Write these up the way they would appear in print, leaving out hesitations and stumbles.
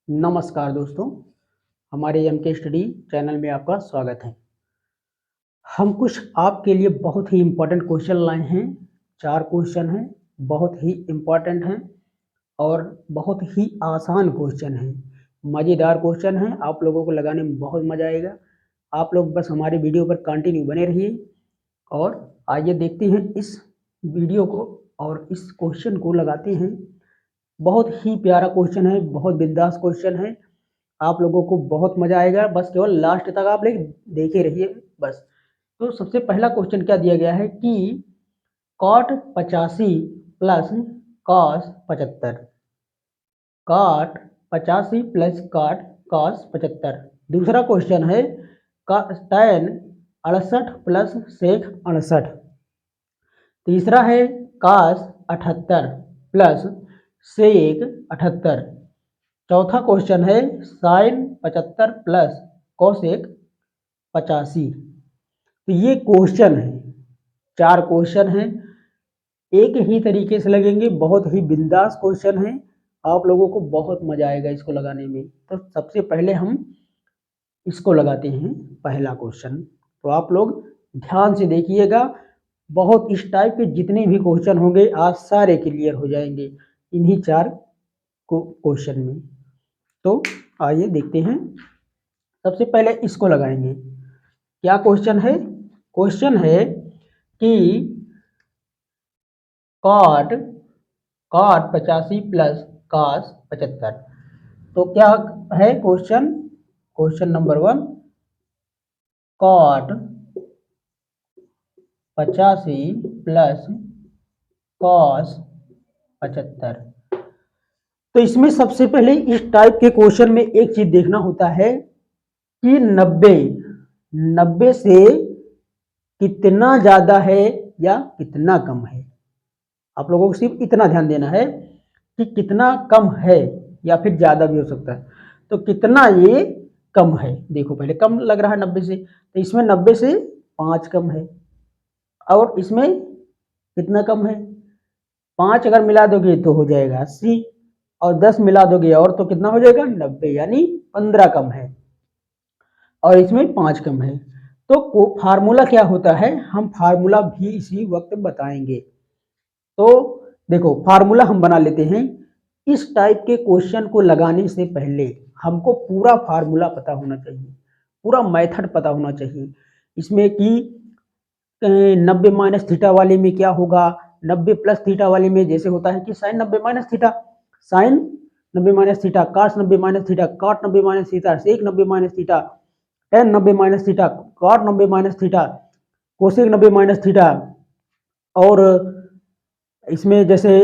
नमस्कार दोस्तों, हमारे एम के स्टडी चैनल में आपका स्वागत है। हम कुछ आपके लिए बहुत ही इम्पोर्टेंट क्वेश्चन लाए हैं। 4 क्वेश्चन हैं, बहुत ही इम्पोर्टेंट हैं और बहुत ही आसान क्वेश्चन हैं। मज़ेदार क्वेश्चन हैं, आप लोगों को लगाने में बहुत मज़ा आएगा। आप लोग बस हमारे वीडियो पर कंटिन्यू बने रहिए और आइए देखते हैं इस वीडियो को और इस क्वेश्चन को लगाते हैं। बहुत ही प्यारा क्वेश्चन है, बहुत बिंदास क्वेश्चन है। आप लोगों को बहुत मजा आएगा, बस केवल लास्ट तक आप लोग देखे रहिए बस। तो सबसे पहला क्वेश्चन क्या दिया गया है कि cot 85 plus cos 75। Cot 85 plus cos 75। दूसरा क्वेश्चन है tan 68 प्लस सेक 68। तीसरा है cos 78 प्लस सेक 78। चौथा क्वेश्चन है साइन 75 प्लस कोसेक 85। तो ये क्वेश्चन है, 4 क्वेश्चन हैं, एक ही तरीके से लगेंगे, बहुत ही बिंदास क्वेश्चन है। आप लोगों को बहुत मजा आएगा इसको लगाने में। तो सबसे पहले हम इसको लगाते हैं पहला क्वेश्चन। तो आप लोग ध्यान से देखिएगा, बहुत इस टाइप के जितने भी क्वेश्चन होंगे आज सारे क्लियर हो जाएंगे इन्हीं 4 क्वेश्चन में। तो आइए देखते हैं। सबसे पहले इसको लगाएंगे। क्या क्वेश्चन है? क्वेश्चन है कि कॉट 85 प्लस कॉस 75। तो क्या है question? Question number 1, cot 85 plus cos 75। तो इसमें सबसे पहले इस टाइप के क्वेश्चन में एक चीज देखना होता है कि 90 से कितना ज्यादा है या कितना कम है। आप लोगों को सिर्फ इतना ध्यान देना है कि कितना कम है या फिर ज्यादा भी हो सकता है। तो कितना ये कम है, देखो पहले कम लग रहा है 90 से, तो इसमें 90 से 5 कम है। और इसमें कितना कम है? 5 अगर मिला दोगे तो हो जाएगा 80 और 10 मिला दोगे और तो कितना हो जाएगा 90, यानी 15 कम है और इसमें 5 कम है। तो फार्मूला क्या होता है, हम फार्मूला भी इसी वक्त बताएंगे। तो देखो फार्मूला हम बना लेते हैं। इस टाइप के क्वेश्चन को लगाने से पहले हमको पूरा फार्मूला पता होना चाहिए, पूरा मेथड पता होना चाहिए। इसमें कि 90 माइनस थीटा वाले में क्या होगा, 90 प्लस थीटा वाले में जैसे होता है कि sine 90 minus theta, sine 90 minus theta, cos 90 minus theta, cot 90 minus theta, sec 90 minus theta, tan 90 minus theta, cot 90 minus theta, cosec 90 minus theta. और इसमें जैसे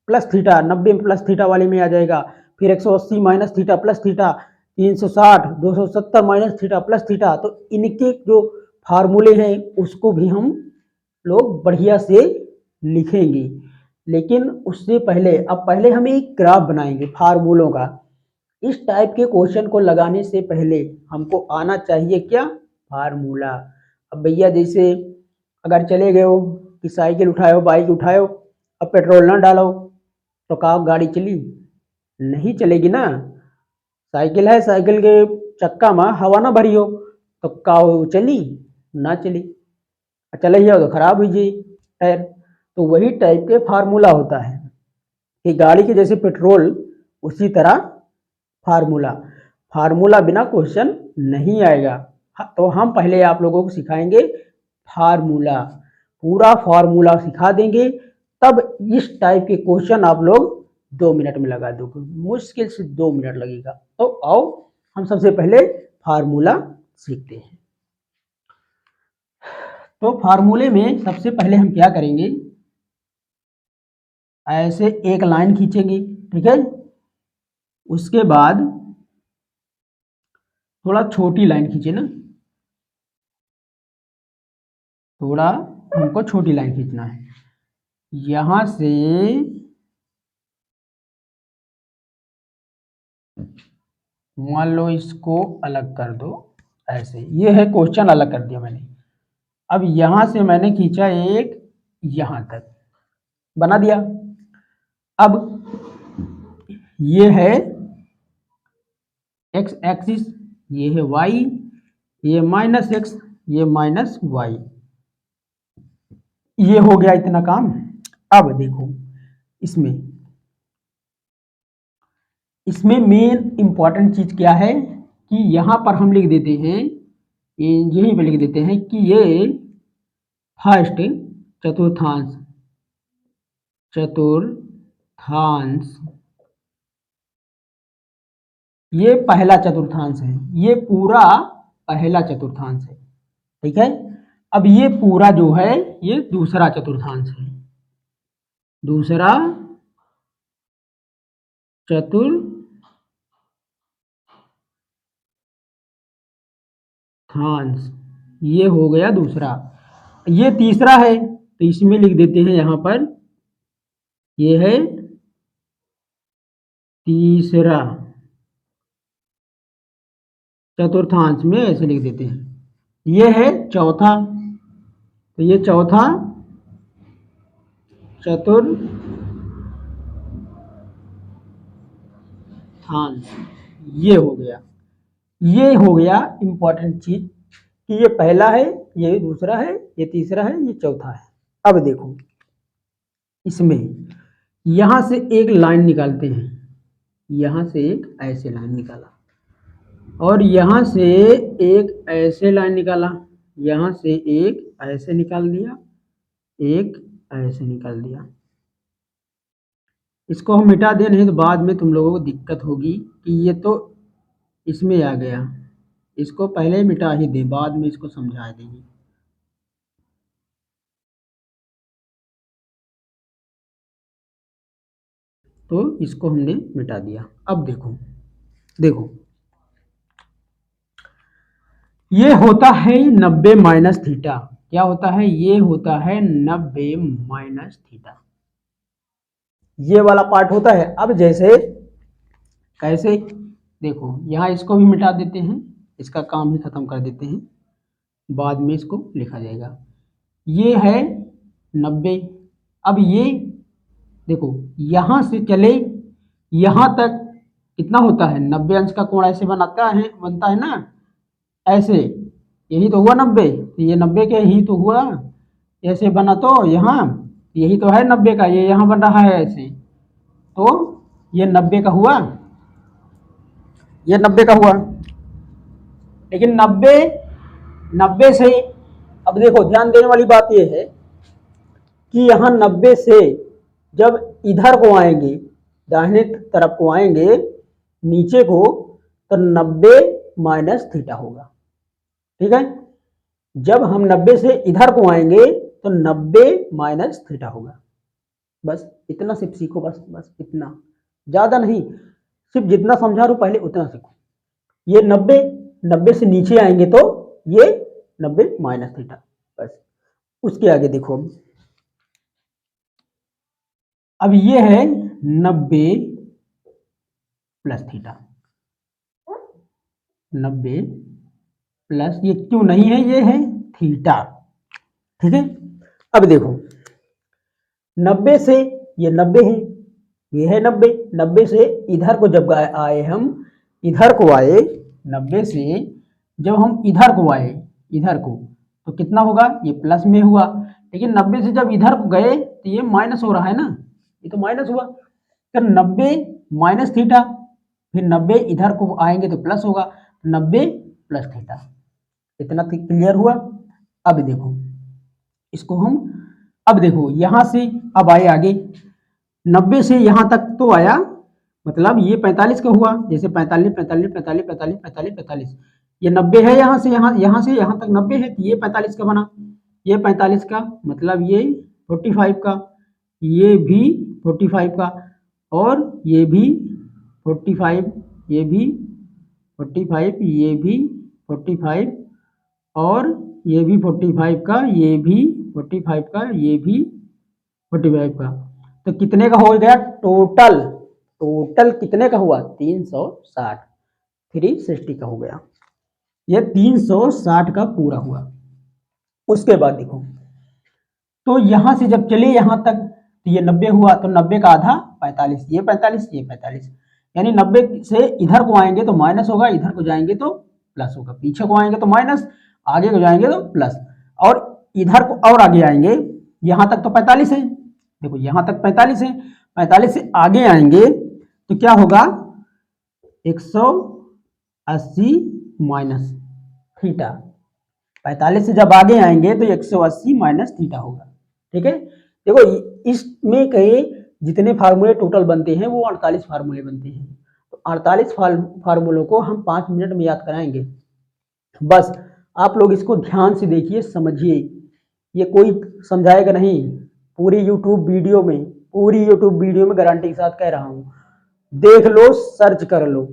प्लस थीटा 90 प्लस थीटा वाले में आ जाएगा, फिर 180 minus theta plus theta, 360, 270 minus theta plus theta. तो इनके जो फार्मूले हैं उसको भी हम लोग बढ़िया से लिखेंगे। लेकिन उससे पहले अब पहले हम एक ग्राफ बनाएंगे फार्मूलों का। इस टाइप के क्वेश्चन को लगाने से पहले हमको आना चाहिए क्या? फार्मूला। अब भैया जैसे अगर चले गए हो कि साइकिल उठाओ, बाइक उठाओ, अब पेट्रोल ना डालो तो का गाड़ी चली? नहीं चलेगी ना। साइकिल है, साइकिल के चक्का में हवा ना भरी हो तो का चली? ना चली। चले ही तो खराब हुई जी टायर। तो वही टाइप के फार्मूला होता है कि गाड़ी के जैसे पेट्रोल, उसी तरह फार्मूला। फार्मूला बिना क्वेश्चन नहीं आएगा। तो हम पहले आप लोगों को सिखाएंगे फार्मूला, पूरा फार्मूला सिखा देंगे, तब इस टाइप के क्वेश्चन आप लोग 2 मिनट में लगा दोगे, मुश्किल से 2 मिनट लगेगा। तो आओ हम सबसे पहले फार्मूला सीखते हैं। तो फार्मूले में सबसे पहले हम क्या करेंगे, ऐसे एक लाइन खींचेंगे, ठीक है। उसके बाद थोड़ा छोटी लाइन खींचे ना, थोड़ा हमको छोटी लाइन खींचना है। यहां से मान लो इसको अलग कर दो, ऐसे ये है क्वेश्चन अलग कर दिया मैंने। अब यहां से मैंने खींचा एक, यहां तक बना दिया। अब ये है एक्स एक्सिस, ये है वाई, ये माइनस एक्स, ये माइनस वाई। ये हो गया इतना काम। अब देखो इसमें इसमें मेन इंपॉर्टेंट चीज क्या है कि यहां पर हम लिख देते हैं, यहीं पर लिख देते हैं कि ये फर्स्ट चतुर्थांश, चतुर्थांश, ये पहला चतुर्थांश है, ये पूरा पहला चतुर्थांश है। ठीक है, अब ये पूरा जो है ये दूसरा चतुर्थांश है, दूसरा चतुर्थांश, ये हो गया दूसरा। ये तीसरा है तो इसमें लिख देते हैं यहां पर, ये है तीसरा चतुर्थांश में ऐसे लिख देते हैं। ये है चौथा, तो ये चौथा चतुर्थांश, ये हो गया। ये हो गया इंपॉर्टेंट चीज कि ये पहला है, ये दूसरा है, ये तीसरा है, ये चौथा है। अब देखो इसमें यहां से एक लाइन निकालते हैं, यहां से एक ऐसे लाइन निकाला और यहां से एक ऐसे लाइन निकाला, यहां से एक ऐसे निकाल दिया, एक ऐसे निकाल दिया। इसको हम मिटा दें, नहीं तो बाद में तुम लोगों को दिक्कत होगी कि ये तो इसमें आ गया, इसको पहले ही मिटा ही दे, बाद में इसको समझा देंगे। तो इसको हमने मिटा दिया। अब देखो देखो ये होता है 90 माइनस थीटा। क्या होता है? ये होता है 90 माइनस थीटा, ये वाला पार्ट होता है। अब जैसे कैसे, देखो यहाँ इसको भी मिटा देते हैं, इसका काम ही खत्म कर देते हैं, बाद में इसको लिखा जाएगा। ये है 90। अब ये देखो यहाँ से चले यहाँ तक कितना होता है? 90 अंश का कोण ऐसे बनता है ना, ऐसे, यही तो हुआ 90, तो ये 90 के ही तो हुआ, ऐसे बना तो यहाँ, यही तो है 90 का, ये यहाँ बन रहा है ऐसे, तो ये 90 का हुआ, ये 90 का हुआ। लेकिन 90 से, अब देखो ध्यान देने वाली बात ये है कि यहाँ 90 से जब इधर को आएंगे, दाहिने तरफ को आएंगे नीचे को, तो 90 माइनस थीटा होगा। ठीक है, जब हम 90 से इधर को आएंगे तो 90 माइनस थीटा होगा। बस इतना सिर्फ सीखो, बस इतना, ज्यादा नहीं, सिर्फ जितना समझा रहा हूं पहले उतना सीखो। ये 90 से नीचे आएंगे तो ये 90 माइनस थीटा, बस। उसके आगे देखो, अब ये है 90 प्लस थीटा, 90 प्लस, ये क्यों नहीं है, ये है थीटा। ठीक है, अब देखो 90 से ये 90 है, ये है 90 से इधर को जब आए हम, इधर को आए 90 से जब हम इधर को आए, इधर को, तो कितना होगा? ये प्लस में हुआ। लेकिन 90 से जब इधर को गए तो ये माइनस हो रहा है ना, ये तो माइनस हुआ। फिर 90 माइनस थीटा, फिर 90 इधर को आएंगे तो प्लस होगा, 90 प्लस थीटा। इतना क्लियर हुआ? अब देखो इसको हम, अब देखो यहां से अब आए आगे, 90 से यहां तक तो आया, मतलब ये 45 का हुआ, जैसे 45 45 45 45 45 45, ये 90 है, यहाँ से यहाँ तक 90 है, तो ये 45 का बना, ये 45 का, मतलब ये 45 का, ये भी 45 का, और ये भी 45, ये भी 45, ये भी 45, और ये भी 45 का, ये भी 45 का, ये भी 45 का। तो कितने का हो गया टोटल? टोटल कितने का हुआ? 360, 360 का हो गया। ये 360 का पूरा हुआ। उसके बाद देखो, तो यहां से जब चले यहां तक, तो ये 90 हुआ, तो 90 का आधा 45, ये 45, ये 45, यानी 90 से इधर को आएंगे तो माइनस होगा, इधर को जाएंगे तो प्लस होगा, पीछे को आएंगे तो माइनस, आगे को जाएंगे तो प्लस, और इधर को और आगे आएंगे, यहां तक तो 45 है, देखो यहां तक 45 है, 45 से आगे आएंगे तो क्या होगा 180 माइनस थीटा। 45 से जब आगे आएंगे तो 180 माइनस थीटा होगा। ठीक है, देखो इसमें कई जितने फार्मूले टोटल बनते हैं वो 48 फार्मूले बनते हैं, तो 48 फार्मूलों को हम 5 मिनट में याद कराएंगे। बस आप लोग इसको ध्यान से देखिए, समझिए, ये कोई समझाएगा नहीं, पूरी यूट्यूब वीडियो में गारंटी के साथ कह रहा हूं, देख लो, सर्च कर लो,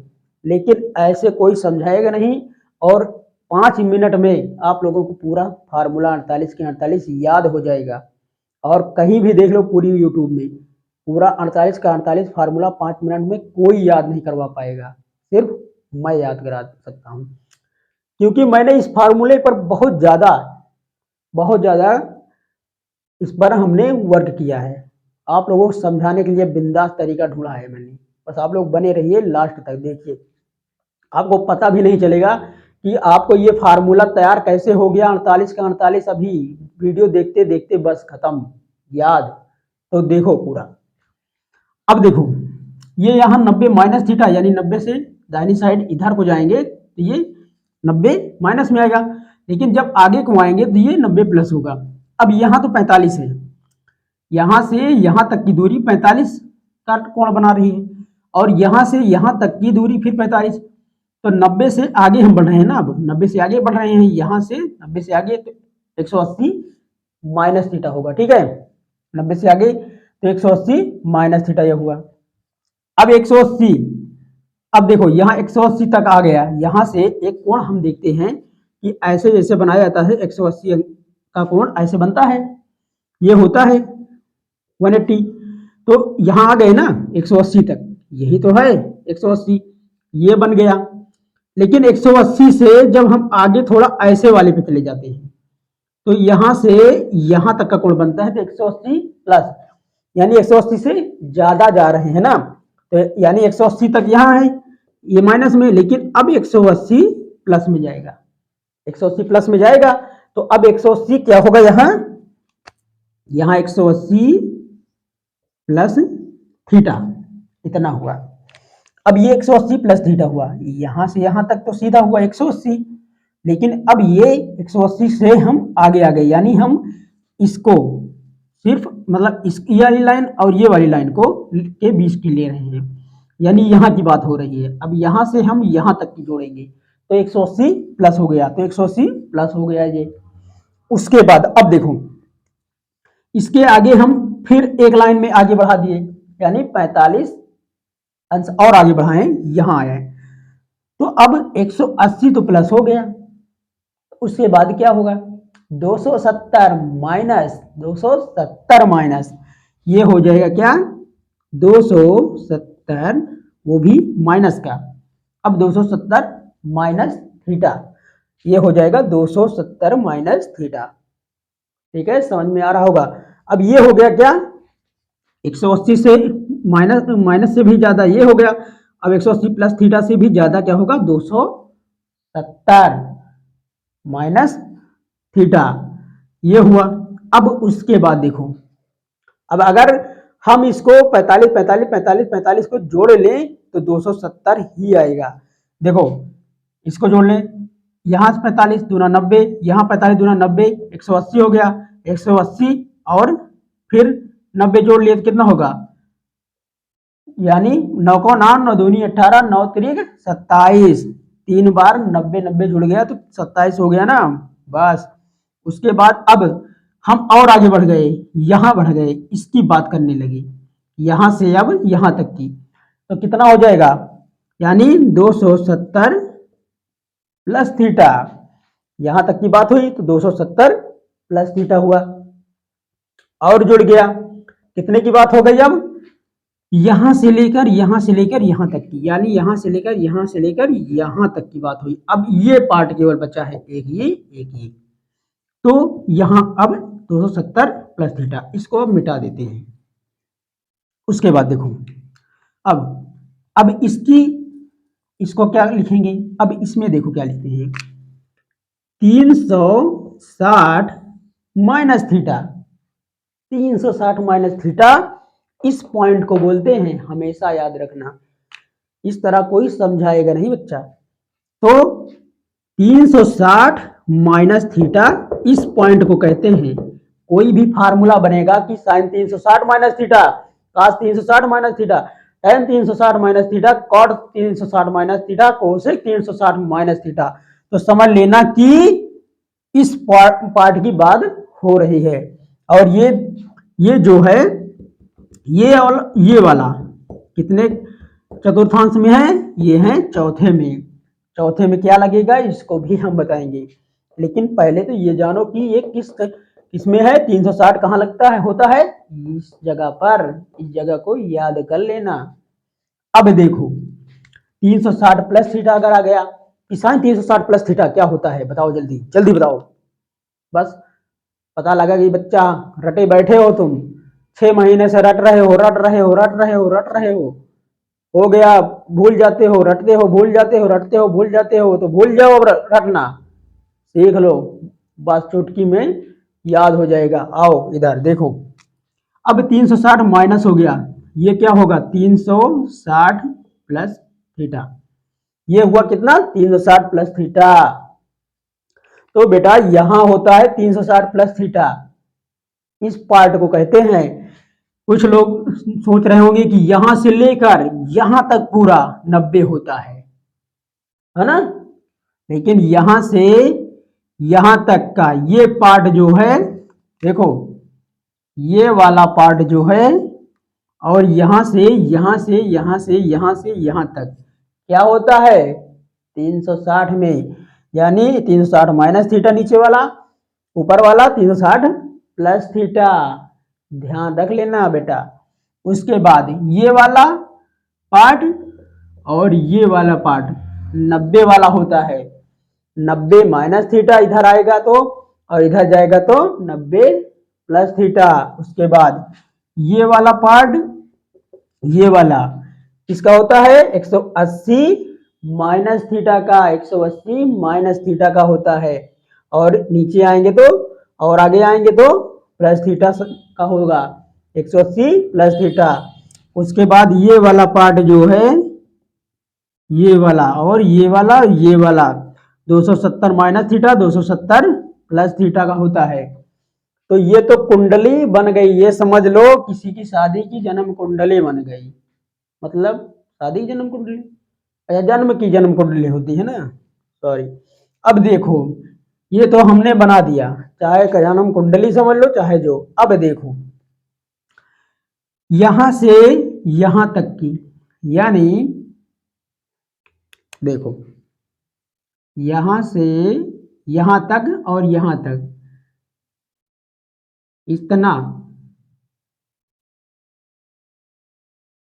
लेकिन ऐसे कोई समझाएगा नहीं। और 5 मिनट में आप लोगों को पूरा फार्मूला 48 के 48 याद हो जाएगा। और कहीं भी देख लो पूरी यूट्यूब में, पूरा 48 का 48 फार्मूला 5 मिनट में कोई याद नहीं करवा पाएगा, सिर्फ मैं याद करा सकता हूँ, क्योंकि मैंने इस फार्मूले पर बहुत ज़्यादा इस पर हमने वर्क किया है। आप लोगों को समझाने के लिए बिंदास तरीका ढूंढा है मैंने, बस आप लोग बने रहिए लास्ट तक, देखिए आपको पता भी नहीं चलेगा कि आपको ये फार्मूला तैयार कैसे हो गया 48 का 48, अभी वीडियो देखते देखते बस खत्म याद। तो देखो पूरा, अब देखो ये यहाँ 90 माइनस थीटा, यानी 90 से दाहिनी साइड इधर को जाएंगे तो ये 90 माइनस में आएगा, लेकिन जब आगे को आएंगे तो ये 90 प्लस होगा। अब यहाँ तो 45 है, यहाँ से यहाँ तक की दूरी 45 का कोण बना रही है, और यहाँ से यहाँ तक की दूरी फिर 45, तो 90 से आगे हम बढ़ रहे हैं ना, अब 90 से आगे बढ़ रहे हैं, यहाँ से 90 से आगे तो 180 माइनस थीटा होगा। ठीक है, 90 से आगे तो 180 माइनस थीटा यह हुआ। अब 180, अब देखो यहाँ 180 तक आ गया, यहाँ से एक कोण हम देखते हैं कि ऐसे जैसे बनाया जाता है, 180 का कोण ऐसे बनता है, ये होता है 180, तो यहाँ आ गए ना 180 तक, यही तो है 180, ये बन गया। लेकिन 180 से जब हम आगे थोड़ा ऐसे वाले पे चले जाते हैं तो यहाँ से यहाँ तक का कोण बनता है तो 180 प्लस, यानी 180 से ज्यादा जा रहे हैं ना, तो यानी 180 तक यहाँ है ये माइनस में, लेकिन अब 180 प्लस में जाएगा, 180 प्लस में जाएगा, तो अब 180 क्या होगा, यहाँ 180 प्लस थीटा इतना हुआ। अब ये 180 प्लस थीटा हुआ, यहां से यहां तक तो सीधा हुआ 180, लेकिन अब ये 180 से हम आगे आ गए, यानी हम इसको सिर्फ मतलब इस ये वाली लाइन और ये वाली लाइन को के बीच की ले रहे हैं, यानी यहाँ की बात हो रही है। अब यहाँ से हम यहाँ तक की जोड़ेंगे तो 180 प्लस हो गया, तो 180 प्लस हो गया ये। उसके बाद अब देखो इसके आगे हम फिर एक लाइन में आगे बढ़ा दिए, यानी 45 अंश और आगे बढ़ाएं, यहां आए, तो अब 180 तो प्लस हो गया, उसके बाद क्या होगा 270 माइनस ये हो जाएगा क्या 270, वो भी माइनस का। अब 270 माइनस थीटा, ये हो जाएगा 270 माइनस थीटा। ठीक है, समझ में आ रहा होगा। अब ये हो गया क्या 180 से माइनस से भी ज्यादा ये हो गया, अब 180 प्लस थीटा से भी ज्यादा क्या होगा 270 माइनस थीटा, ये हुआ। अब उसके बाद देखो, अब अगर हम इसको 45 को जोड़ लें तो 270 ही आएगा। देखो इसको जोड़ लें, यहाँ से 45 दूना 90, यहाँ 45 दूना 90, 180 हो गया, 180 और फिर 90 जोड़ लिए तो कितना होगा, यानी 9 को 9, 9 दूनी 18, 9 त्रिक 27, 3 बार 90 जुड़ गया तो 27 हो गया ना, बस। उसके बाद अब हम और आगे बढ़ गए, यहां बढ़ गए, इसकी बात करने लगे, यहां से अब यहां तक की, तो कितना हो जाएगा, यानी 270 प्लस थीटा, यहां तक की बात हुई तो 270 प्लस थीटा हुआ, और जुड़ गया, कितने की बात हो गई, अब यहां से लेकर यहां तक की, यानी यहां से लेकर यहां तक की बात हुई। अब ये पार्ट केवल बचा है, एक ये, तो यहां अब 270 प्लस थीटा, इसको अब मिटा देते हैं। उसके बाद देखो, अब इसको क्या लिखेंगे, अब इसमें देखो क्या लिखते हैं, 360 माइनस थीटा, 360 माइनस थीटा, इस पॉइंट को बोलते हैं, हमेशा याद रखना, इस तरह कोई समझाएगा नहीं बच्चा। तो 360 माइनस थीटा इस पॉइंट को कहते हैं। कोई भी फार्मूला बनेगा कि sine 360 minus theta, cos 360 minus theta, tan 360 minus theta, cot 360 minus theta, cosec 360 minus theta, तो समझ लेना कि इस पार्ट की बात हो रही है। और ये जो है, ये और ये वाला कितने चतुर्थांश में है, ये है चौथे में। चौथे में क्या लगेगा इसको भी हम बताएंगे, लेकिन पहले तो ये जानो कि ये किसमें है, 360 कहाँ लगता है, होता है इस जगह पर, इस जगह को याद कर लेना। अब देखो 360 प्लस थीटा अगर आ गया, साइन 360 प्लस थीटा क्या होता है, बताओ जल्दी जल्दी बताओ, बस पता लगा कि बच्चा रटे बैठे हो तुम, 6 महीने से रट रहे हो रट रहे हो रट रहे हो रट रहे हो गया, भूल जाते हो रटते हो, भूल जाते हो रटते हो, भूल जाते हो, तो भूल जाओ अब रटना सीख लो, बस चुटकी में याद हो जाएगा। आओ इधर देखो, अब 360 माइनस हो गया, ये क्या होगा 360 प्लस थीटा, ये हुआ कितना 360 प्लस थीटा। तो बेटा यहां होता है 360 प्लस थीटा, इस पार्ट को कहते हैं। कुछ लोग सोच रहे होंगे कि यहां से लेकर यहां तक पूरा 90 होता है ना, लेकिन यहां से यहां तक का ये पार्ट जो है, देखो ये वाला पार्ट जो है, और यहां से यहां से यहां से यहां से यहां तक क्या होता है 360 में, यानी 360 माइनस थीटा नीचे वाला, ऊपर वाला 360 प्लस थीटा, ध्यान रख लेना बेटा। उसके बाद ये वाला पार्ट और ये वाला पार्ट 90 वाला होता है, 90 माइनस थीटा इधर आएगा तो, और इधर जाएगा तो 90 प्लस थीटा। उसके बाद ये वाला पार्ट, ये वाला किसका होता है 180 माइनस थीटा का, 180 माइनस थीटा का होता है, और नीचे आएंगे तो, और आगे आएंगे तो प्लस थीटा का होगा, 180 प्लस थीटा। उसके बाद ये वाला पार्ट जो है, ये वाला और ये वाला, ये वाला 270 माइनस थीटा, 270 प्लस थीटा का होता है। तो ये तो कुंडली बन गई, ये समझ लो किसी की शादी की जन्म कुंडली बन गई, मतलब शादी की जन्म कुंडली, अच्छा जन्म की जन्म कुंडली होती है ना, सॉरी। अब देखो ये तो हमने बना दिया, चाहे जन्म कुंडली समझ लो चाहे जो। अब देखो यहां से यहां तक की, यानी देखो यहां से यहां तक और यहां तक, इतना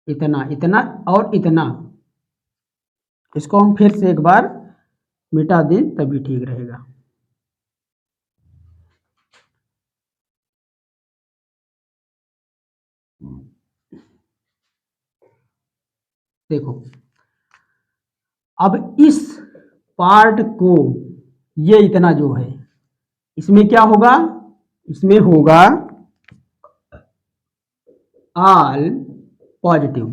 इतना इतना और इतना, इसको हम फिर से एक बार मिटा दें तभी ठीक रहेगा। देखो अब इस पार्ट को, ये इतना जो है, इसमें क्या होगा, इसमें होगा ऑल पॉजिटिव,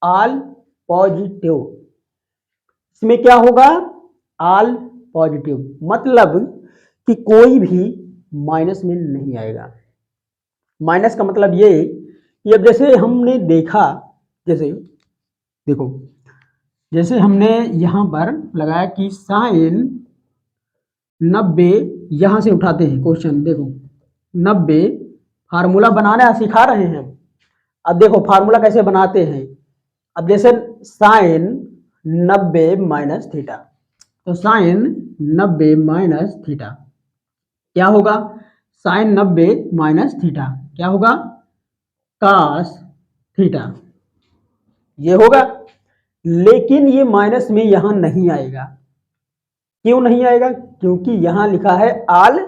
ऑल पॉजिटिव, इसमें क्या होगा ऑल पॉजिटिव, मतलब कि कोई भी माइनस में नहीं आएगा। माइनस का मतलब ये कि अब जैसे हमने देखा, जैसे देखो जैसे हमने यहां पर लगाया कि साइन 90, यहां से उठाते हैं क्वेश्चन, देखो 90 फार्मूला बनाना सिखा रहे हैं। अब देखो फार्मूला कैसे बनाते हैं, अब जैसे साइन 90 माइनस थीटा, तो साइन 90 माइनस थीटा क्या होगा, साइन 90 माइनस थीटा क्या होगा कास थीटा, ये होगा। लेकिन ये माइनस में यहां नहीं आएगा, क्यों नहीं आएगा, क्योंकि यहां लिखा है ऑल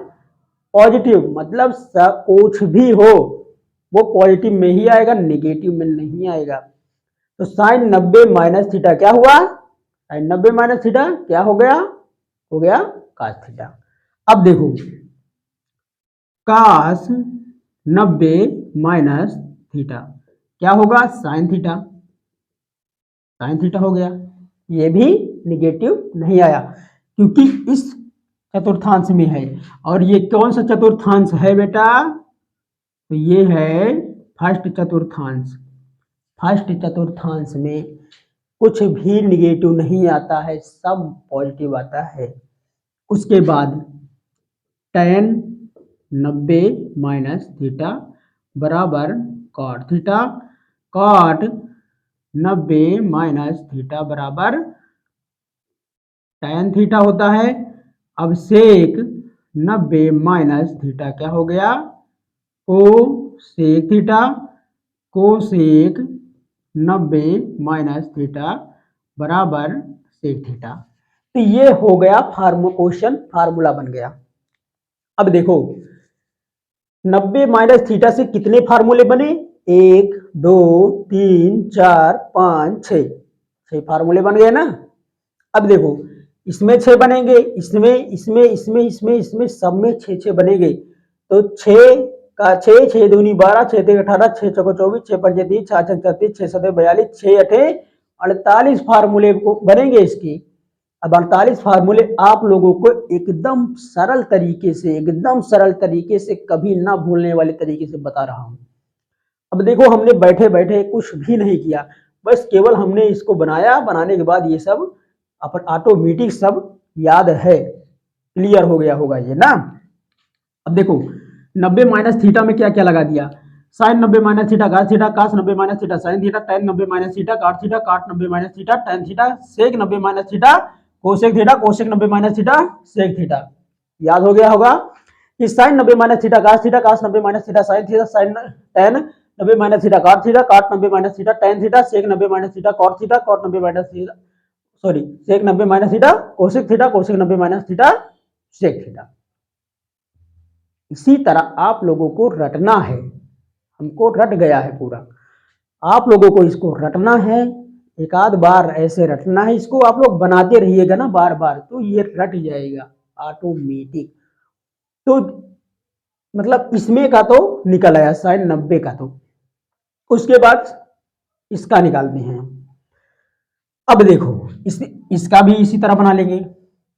पॉजिटिव, मतलब कुछ भी हो वो पॉजिटिव में ही आएगा, नेगेटिव में नहीं आएगा। तो साइन 90 माइनस थीटा क्या हुआ, साइन 90 माइनस थीटा क्या हो गया कास थीटा। अब देखो कास 90 माइनस थीटा क्या होगा, साइन थीटा, साइन थीटा हो गया। ये भी निगेटिव नहीं आया क्योंकि इस चतुर्थांश में है। और ये कौन सा चतुर्थांश है बेटा, तो ये है फर्स्ट चतुर्थांश। फर्स्ट चतुर्थांश में कुछ भी निगेटिव नहीं आता है, सब पॉजिटिव आता है। उसके बाद tan 90 माइनस थीटा बराबर cot theta, cot 90 minus theta बराबर tan थीटा होता है। अब सेक 90 माइनस थीटा क्या हो गया, cosec theta, cosec 90 minus theta बराबर सेक थीटा। तो ये हो गया क्वेश्चन फार्मूला बन गया। अब देखो 90 माइनस थीटा से कितने फार्मूले बने, 1 2 3 4 5 6 फार्मूले बन गए ना। अब देखो इसमें 6 बनेंगे, इसमें इसमें इसमें इसमें इसमें सब में 6 बनेंगे। तो 6 का 6 6 दूनी 12 6 3 18 6 चौको 24 6 पंजे 30 6 छक 36 6 7 42 6 8 48 फार्मूले को बनेंगे इसके। अब 48 फार्मूले आप लोगों को एकदम सरल तरीके से कभी ना भूलने वाले तरीके से बता रहा हूं। अब देखो हमने बैठे बैठे कुछ भी नहीं किया, बस केवल हमने इसको बनाया, बनाने के बाद ये सब अपन ऑटोमेटिक सब याद है, क्लियर हो गया होगा ये ना। अब देखो 90 माइनस थीटा में क्या क्या लगा दिया, sine 90 minus theta cos theta, cos 90 minus theta sine theta, tan 90 minus theta cot theta, cot 90 minus theta tan theta, sec 90 minus theta cosec theta, cosec 90 minus theta sec theta. याद हो गया होगा कि sine 90 minus theta cos 90 minus theta sine theta, sine tan 90 minus theta cot 90 minus theta tan theta, sec 90 minus theta cot 90 minus theta sorry sec 90 minus theta cosec 90 minus theta sec theta. इसी तरह आप लोगों को रटना है, हमको रट गया है पूरा, आप लोगों को इसको रटना है, एक आध बार ऐसे रटना है, इसको आप लोग बनाते रहिएगा ना बार बार, तो ये रट जाएगा ऑटोमेटिक। तो मतलब इसमें का तो निकल आया साइन 90 का, तो उसके बाद इसका निकालते हैं। अब देखो इसका भी इसी तरह बना लेंगे।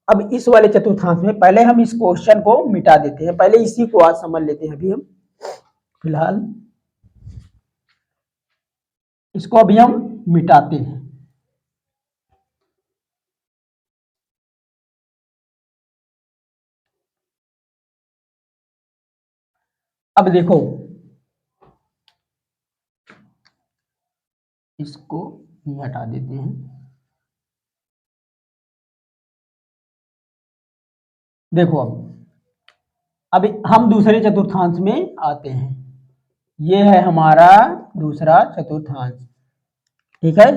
अब इस वाले चतुर्थांश में पहले हम इस क्वेश्चन को मिटा देते हैं, पहले इसी को आज समझ लेते हैं। अभी हम फिलहाल इसको अभी हम मिटाते हैं। अब देखो इसको हटा देते हैं। देखो अब हम दूसरे चतुर्थांश में आते हैं। ये है हमारा दूसरा चतुर्थांश, ठीक है,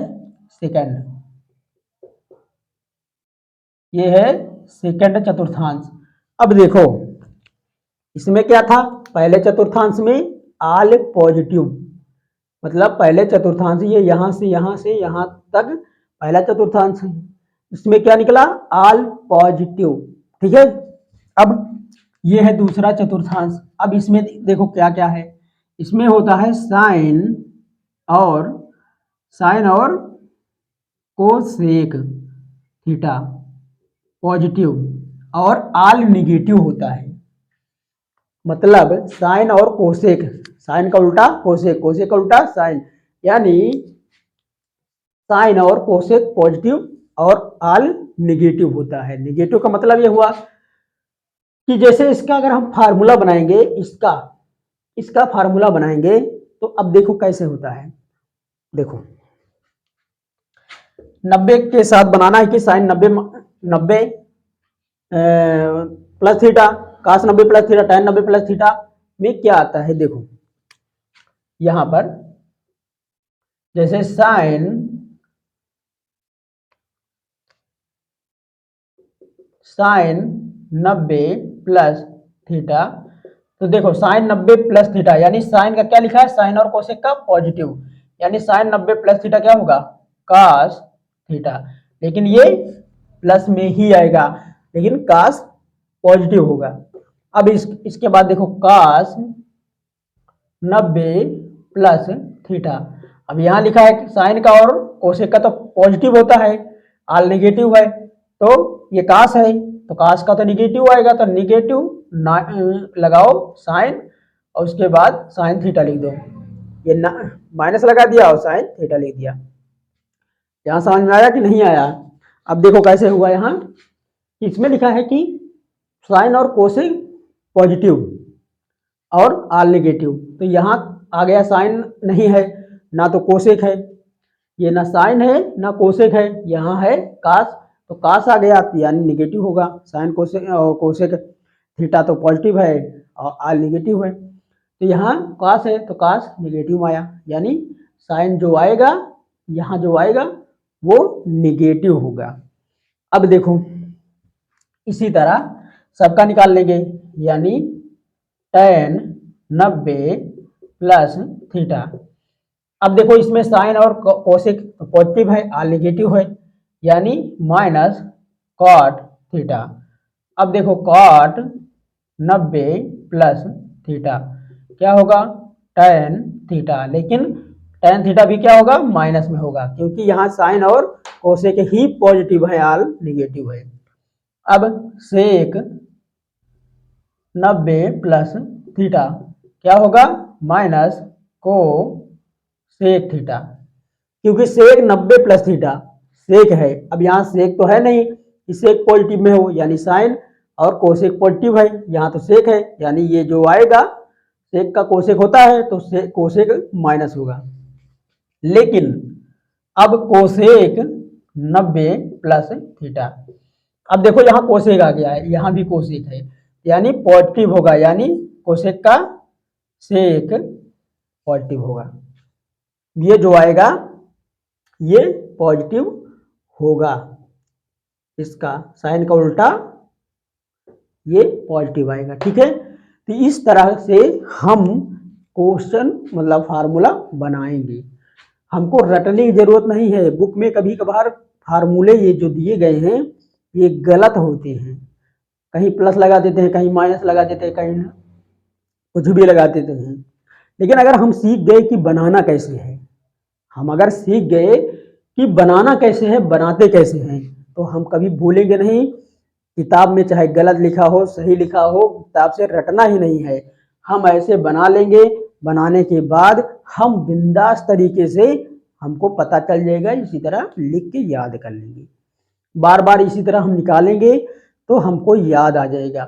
सेकंड, ये है सेकंड चतुर्थांश। अब देखो इसमें क्या था, पहले चतुर्थांश में ऑल पॉजिटिव, मतलब पहले चतुर्थांश ये यहां से यहां तक पहला चतुर्थांश है, इसमें क्या निकला ऑल पॉजिटिव, ठीक है। अब ये है दूसरा चतुर्थांश। अब इसमें देखो क्या क्या है, इसमें होता है साइन और कोसेक थीटा पॉजिटिव और ऑल निगेटिव होता है। मतलब साइन और कोसेक, साइन का उल्टा कोसेक, कोसेक का उल्टा साइन, यानी साइन और कोसेक पॉजिटिव और ऑल निगेटिव होता है। निगेटिव का मतलब ये हुआ कि जैसे इसका अगर हम फार्मूला बनाएंगे, इसका फार्मूला बनाएंगे, तो अब देखो कैसे होता है। देखो 90 के साथ बनाना है कि sine 90 plus theta, cos 90 plus theta, tan 90 plus theta में क्या आता है। देखो यहां पर जैसे साइन 90 प्लस थीटा, तो देखो साइन 90 प्लस थीटा यानी साइन का क्या लिखा है, साइन और कोसेक का पॉजिटिव, यानी साइन 90 प्लस थीटा क्या होगा, कॉस थीटा। लेकिन ये प्लस में ही आएगा, लेकिन कॉस पॉजिटिव होगा। अब इसके बाद देखो कॉस 90 प्लस थीटा। अब यहाँ लिखा है साइन का और कोसेक का तो पॉजिटिव होता है, आल नेगेटिव है, तो ये कास है तो कास का तो निगेटिव आएगा, तो निगेटिव लगाओ साइन और उसके बाद साइन थीटा लिख दो। ये माइनस लगा दिया और साइन थीटा लिख दिया। यहाँ समझ में आया कि नहीं आया? अब देखो कैसे हुआ। यहाँ इसमें लिखा है कि साइन और कोसेक पॉजिटिव और आल नेगेटिव, तो यहाँ आ गया साइन नहीं है ना तो कोसेक है, ये ना साइन है ना कोसेक है, यहाँ है कास, तो कास आ गया यानी नेगेटिव होगा। साइन कोसेक थीटा तो पॉजिटिव है और आल नेगेटिव है, तो यहाँ कास है तो कास नेगेटिव आया, यानी साइन जो आएगा यहाँ जो आएगा वो नेगेटिव होगा। अब देखो इसी तरह सबका निकाल लेंगे, यानी tan 90 प्लस थीटा। अब देखो इसमें साइन और कोसेक पॉजिटिव है, आल नेगेटिव है, यानी माइनस कॉट थीटा। अब देखो कॉट 90 प्लस थीटा क्या होगा, tan थीटा, लेकिन tan थीटा भी क्या होगा, माइनस में होगा, क्योंकि यहाँ साइन और कोसेक ही पॉजिटिव है, आल नेगेटिव है। अब सेक 90 प्लस थीटा क्या होगा, माइनस को सेक थीटा, क्योंकि सेक 90 प्लस थीटा सेक है। अब यहाँ सेक तो है नहीं कि सेक पॉजिटिव में हो, यानी साइन और कोसेक पॉजिटिव है, यहाँ तो सेक है, यानी ये जो आएगा सेक का कोसेक होता है तो कोसेक माइनस होगा। लेकिन अब कोसेक 90 प्लस थीटा, अब देखो यहाँ कोसेक आ गया है, यहाँ भी कोसेक है, यानी पॉजिटिव होगा, यानी कोसेक का सेक पॉजिटिव होगा। ये जो आएगा ये पॉजिटिव होगा, इसका साइन का उल्टा ये पॉजिटिव आएगा। ठीक है, तो इस तरह से हम क्वेश्चन मतलब फार्मूला बनाएंगे। हमको रटने की जरूरत नहीं है। बुक में कभी कभार फार्मूले ये जो दिए गए हैं ये गलत होते हैं, कहीं प्लस लगा देते हैं, कहीं माइनस लगा देते हैं, कहीं कुछ भी लगा देते हैं। लेकिन अगर हम सीख गए कि बनाना कैसे है, हम अगर सीख गए कि बनाना कैसे है, बनाते कैसे हैं, तो हम कभी भूलेंगे नहीं। किताब में चाहे गलत लिखा हो सही लिखा हो, किताब से रटना ही नहीं है, हम ऐसे बना लेंगे। बनाने के बाद हम बिंदास तरीके से हमको पता चल जाएगा, इसी तरह लिख के याद कर लेंगे, बार बार इसी तरह हम निकालेंगे तो हमको याद आ जाएगा।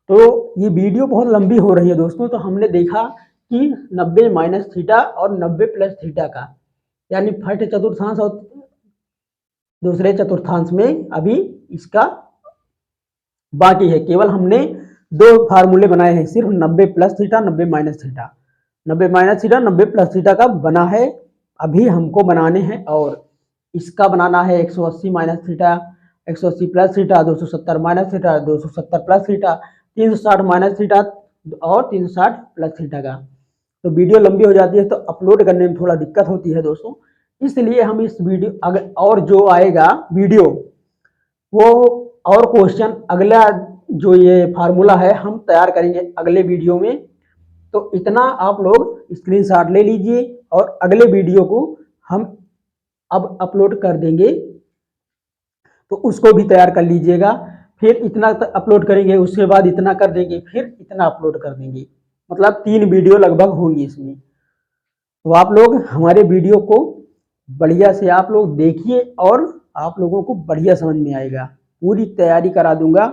तो ये वीडियो बहुत लंबी हो रही है दोस्तों, तो हमने देखा कि 90 माइनस थीटा और 90 प्लस थीटा का, यानी फर्स्ट चतुर्थांश और दूसरे चतुर्थांश में अभी इसका बाकी है। केवल हमने दो फार्मूले बनाए हैं, सिर्फ 90 plus theta 90 minus theta, 90 minus theta 90 plus theta का बना है, अभी हमको बनाने हैं। और इसका बनाना है 180 minus theta, 180 plus theta, 270 minus theta, 270 plus theta, 360 minus theta और 360 प्लस थीटा का। तो वीडियो लंबी हो जाती है तो अपलोड करने में थोड़ा दिक्कत होती है दोस्तों, इसलिए हम इस वीडियो अगर और जो आएगा वीडियो वो और क्वेश्चन अगला जो ये फार्मूला है हम तैयार करेंगे अगले वीडियो में। तो इतना आप लोग स्क्रीनशॉट ले लीजिए और अगले वीडियो को हम अब अपलोड कर देंगे, तो उसको भी तैयार कर लीजिएगा। फिर इतना अपलोड करेंगे, उसके बाद इतना कर देंगे, फिर इतना अपलोड कर देंगे, मतलब 3 वीडियो लगभग होंगी इसमें। तो आप लोग हमारे वीडियो को बढ़िया से आप लोग देखिए और आप लोगों को बढ़िया समझ में आएगा, पूरी तैयारी करा दूंगा।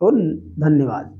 तो धन्यवाद।